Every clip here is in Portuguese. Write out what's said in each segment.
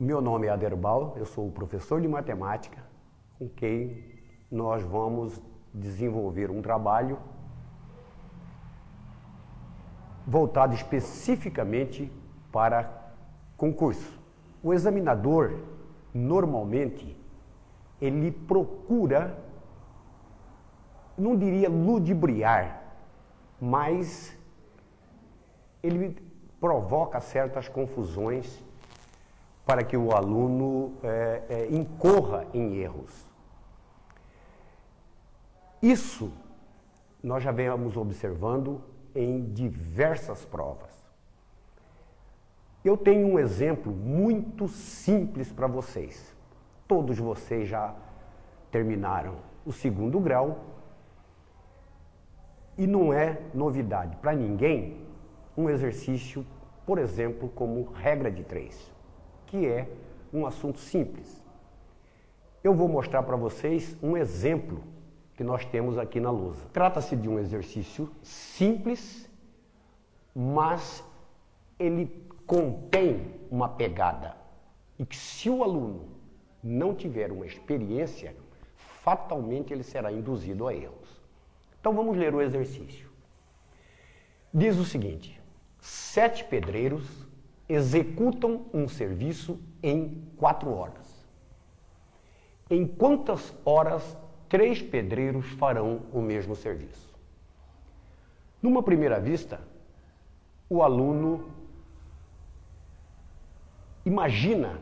Meu nome é Aderbal, eu sou o professor de matemática com quem nós vamos desenvolver um trabalho voltado especificamente para concurso. O examinador, normalmente, ele procura, não diria ludibriar, mas ele provoca certas confusões para que o aluno incorra em erros. Isso nós já vemos observando em diversas provas. Eu tenho um exemplo muito simples para vocês. Todos vocês já terminaram o 2º grau e não é novidade para ninguém um exercício, por exemplo, como regra de 3. Que é um assunto simples. Eu vou mostrar para vocês um exemplo que nós temos aqui na lousa. Trata-se de um exercício simples, mas ele contém uma pegada. E que se o aluno não tiver uma experiência, fatalmente ele será induzido a erros. Então vamos ler o exercício. Diz o seguinte: 7 pedreiros executam um serviço em 4 horas. Em quantas horas 3 pedreiros farão o mesmo serviço? Numa primeira vista, o aluno imagina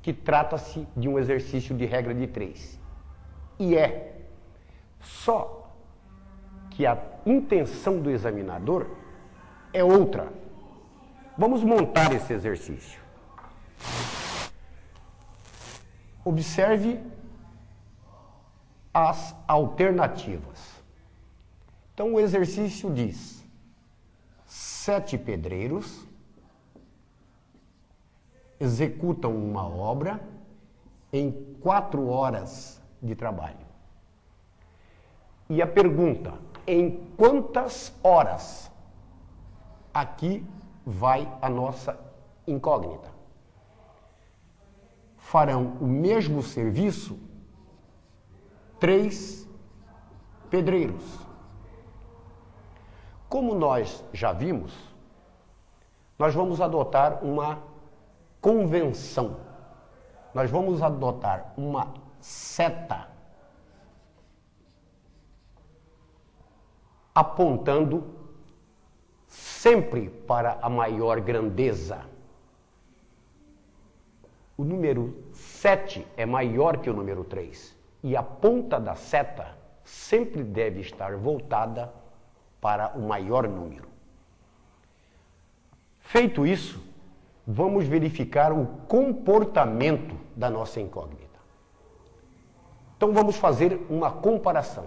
que trata-se de um exercício de regra de 3. E é. Só que a intenção do examinador é outra. Vamos montar esse exercício. Observe as alternativas. Então o exercício diz: 7 pedreiros executam uma obra em 4 horas de trabalho. E a pergunta: em quantas horas? Aqui vai a nossa incógnita. Farão o mesmo serviço 3 pedreiros. Como nós já vimos, nós vamos adotar uma convenção. Nós vamos adotar uma seta apontando sempre para a maior grandeza. O número 7 é maior que o número 3. E a ponta da seta sempre deve estar voltada para o maior número. Feito isso, vamos verificar o comportamento da nossa incógnita. Então vamos fazer uma comparação.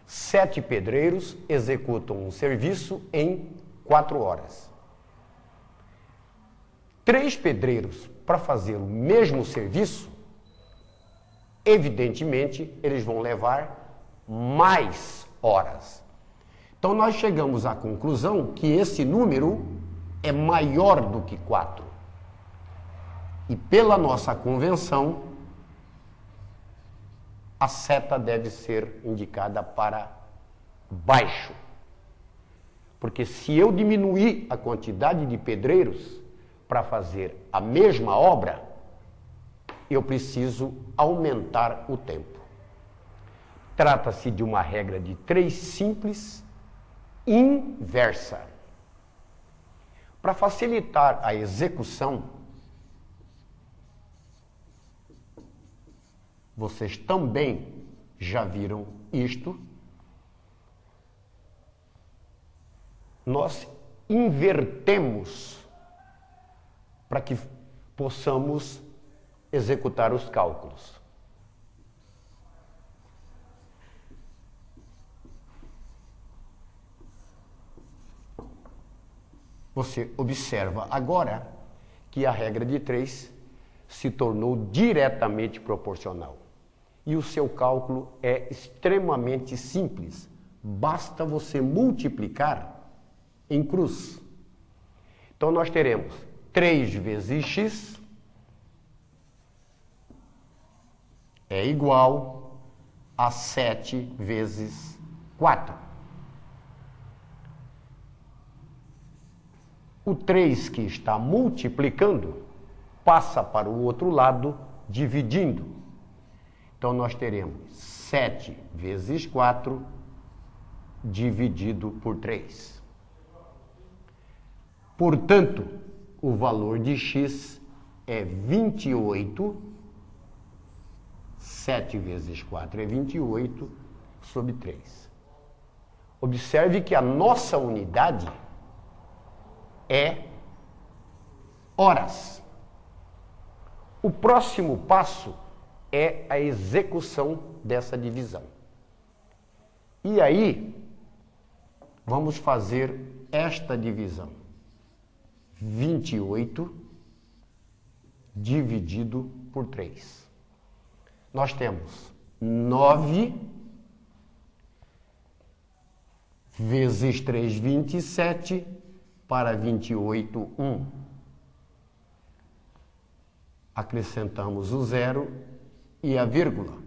7 pedreiros executam um serviço em 4 horas. 3 pedreiros para fazer o mesmo serviço, evidentemente, eles vão levar mais horas. Então nós chegamos à conclusão que esse número é maior do que 4. E pela nossa convenção, a seta deve ser indicada para baixo. Porque se eu diminuir a quantidade de pedreiros para fazer a mesma obra, eu preciso aumentar o tempo. Trata-se de uma regra de 3 simples, inversa. Para facilitar a execução, vocês também já viram isto. Nós invertemos para que possamos executar os cálculos. Você observa agora que a regra de 3 se tornou diretamente proporcional. E o seu cálculo é extremamente simples. Basta você multiplicar em cruz. Então nós teremos 3 vezes x é igual a 7 vezes 4. O 3 que está multiplicando passa para o outro lado dividindo. Então nós teremos 7 vezes 4 dividido por 3. Portanto, o valor de x é 28, 7 vezes 4 é 28, sobre 3. Observe que a nossa unidade é horas. O próximo passo é a execução dessa divisão. E aí, vamos fazer esta divisão. 28 dividido por 3. Nós temos 9 vezes 3, 27, para 28, 1. Acrescentamos o 0 e a vírgula.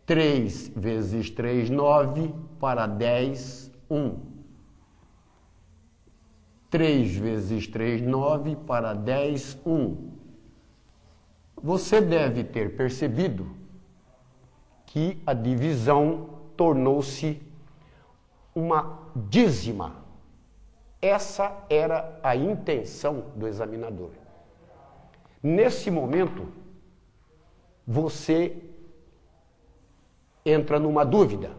3 vezes 3, 9, para 10, 1. 3 vezes 3, 9, para 10, 1. Você deve ter percebido que a divisão tornou-se uma dízima. Essa era a intenção do examinador. Nesse momento, você entra numa dúvida.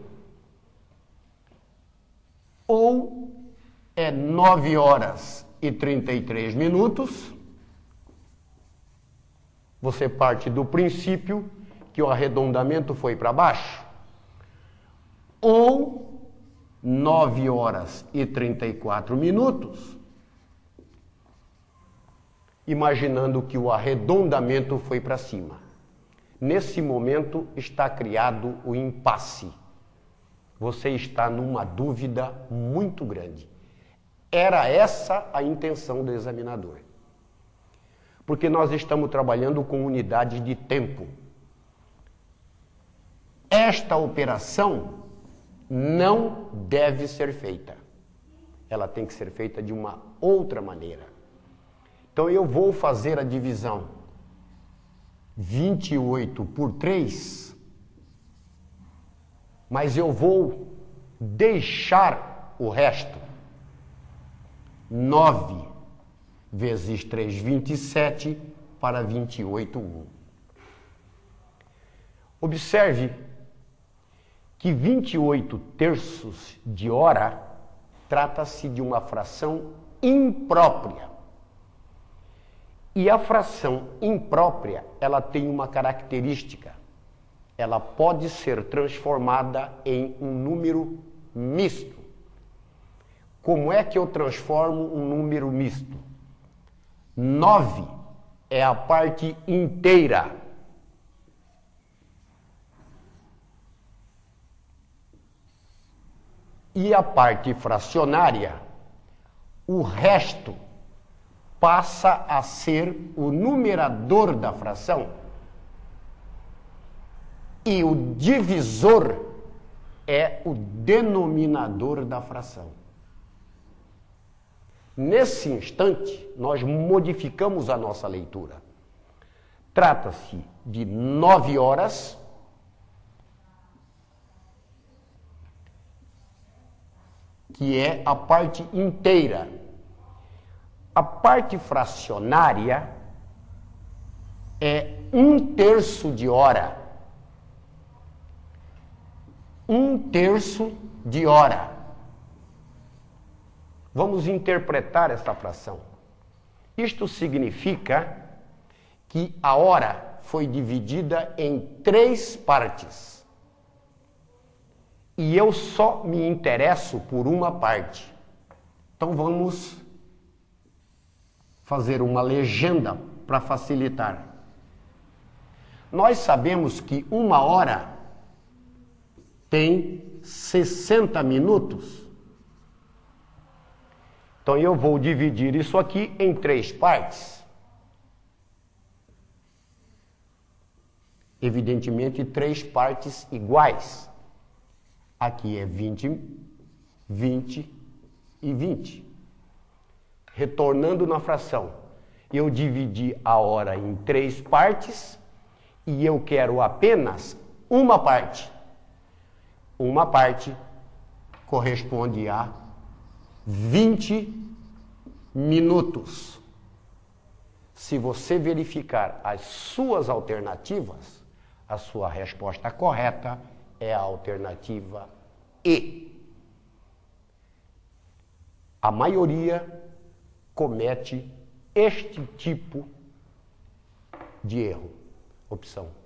Ou é 9 horas e 33 minutos, você parte do princípio que o arredondamento foi para baixo, ou 9 horas e 34 minutos, imaginando que o arredondamento foi para cima. Nesse momento está criado o impasse. Você está numa dúvida muito grande. Era essa a intenção do examinador. Porque nós estamos trabalhando com unidades de tempo. Esta operação não deve ser feita. Ela tem que ser feita de uma outra maneira. Então eu vou fazer a divisão 28 por 3, mas eu vou deixar o resto. 9 vezes 3, 27, para 28, 1. Observe que 28 terços de hora trata-se de uma fração imprópria. E a fração imprópria, ela tem uma característica. Ela pode ser transformada em um número misto. Como é que eu transformo um número misto? 9 é a parte inteira. E a parte fracionária, o resto, passa a ser o numerador da fração. E o divisor é o denominador da fração. Nesse instante, nós modificamos a nossa leitura. Trata-se de 9 horas que é a parte inteira. A parte fracionária é 1/3 de hora. 1/3 de hora. Vamos interpretar esta fração. Isto significa que a hora foi dividida em 3 partes. E eu só me interesso por uma parte. Então vamos fazer uma legenda para facilitar. Nós sabemos que 1 hora tem 60 minutos. Então eu vou dividir isso aqui em 3 partes. evidentemente 3 partes iguais. Aqui é 20, 20 e 20. Retornando na fração, eu dividi a hora em 3 partes e eu quero apenas uma parte. Uma parte corresponde a 20 minutos. Se você verificar as suas alternativas, a sua resposta correta é a alternativa E. A maioria comete este tipo de erro. Opção